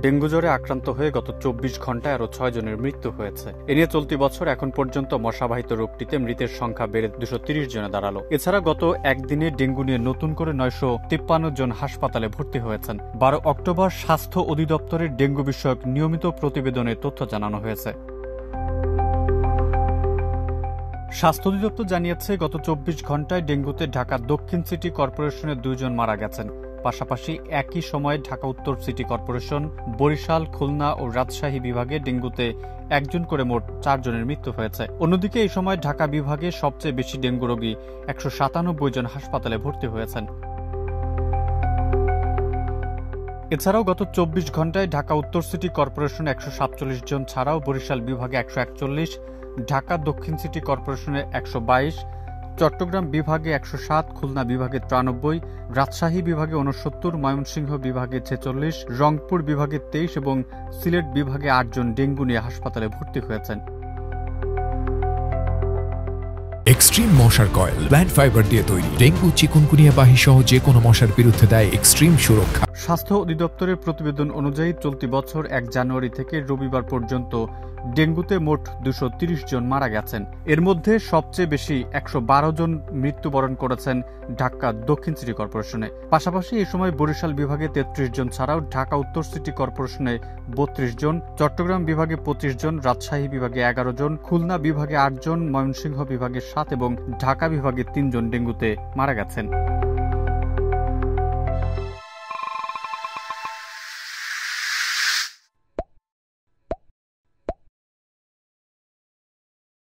Dengue জ্বরে আক্রান্ত হয়ে গত ২৪ ঘণ্টায় আরও ৬ জনের মৃত্যু হয়েছে। এ নিয়ে চলতি বছর এখন পর্যন্ত মশাবাহিত রোগটিতে মৃতের সংখ্যা বেড়ে ২৩০ জনে দাঁড়ালো। এছাড়া গত একদিনে ডেঙ্গু নিয়ে নতুন করে ৯৫৩ জন হাসপাতালে ভর্তি হয়েছেন। ১২ অক্টোবর স্বাস্থ্য অধিদপ্তরের ডেঙ্গু বিষয়ক নিয়মিত প্রতিবেদনে তথ্য জানানো হয়েছে। স্বাস্থ্য অধিদপ্তর জানিয়েছে, গত ২৪ ঘণ্টায় ডেঙ্গুতে ঢাকা দক্ষিণ সিটি কর্পোরেশনের ২ জন মারা গেছেন। পাশাপাশি একই সময়ে ঢাকা উত্তর সিটি কর্পোরেশন, বরিশাল, খুলনা ও রাজশাহী বিভাগে ডেঙ্গুতে একজন করে মোট ৪ জনের মৃত্যু হয়েছে। অন্যদিকে এই সময় ঢাকা বিভাগে সবচেয়ে বেশি ডেঙ্গু রোগী ১৯৭ জন হাসপাতালে ভর্তি হয়েছেন। এছাড়াও গত ২৪ ঘণ্টায় ঢাকা উত্তর সিটি কর্পোরেশনে ১৪৭ জন ছাড়াও বরিশাল বিভাগে ১৪১, ঢাকা দক্ষিণ সিটি কর্পোরেশনে ১২২, চট্টগ্রাম বিভাগে ১০৭, খুলনা বিভাগে ৯৩, রাজশাহী বিভাগে ৬৯, ময়মনসিংহ বিভাগে ৪৬, রংপুর বিভাগে ২৩ এবং সিলেট বিভাগে ৮ জন ডেঙ্গু নিয়ে হাসপাতালে ভর্তি হয়েছেন। এক্সট্রিম মশার কয়েল প্ল্যান্ট ফাইবার দিয়ে তৈরি, ডেঙ্গু, চিকুনগুনিয়া বাহি সহ যে কোনো মশার বিরুদ্ধে দেয় এক্সট্রিম সুরক্ষা। স্বাস্থ্য অধিদপ্তরের প্রতিবেদন অনুযায়ী চলতি বছর ১ জানুয়ারি থেকে রবিবার পর্যন্ত ডেঙ্গুতে মোট ২৩০ জন মারা গেছেন। এর মধ্যে সবচেয়ে বেশি ১১২ জন মৃত্যুবরণ করেছেন ঢাকা দক্ষিণ সিটি কর্পোরেশনে। পাশাপাশি এই সময় বরিশাল বিভাগে ৩৩ জন ছাড়াও ঢাকা উত্তর সিটি কর্পোরেশনে ৩২ জন, চট্টগ্রাম বিভাগে ২৫ জন, রাজশাহী বিভাগে ১১ জন, খুলনা বিভাগে ৮ জন, ময়মনসিংহ বিভাগে ৭ এবং ঢাকা বিভাগে ৩ জন ডেঙ্গুতে মারা গেছেন।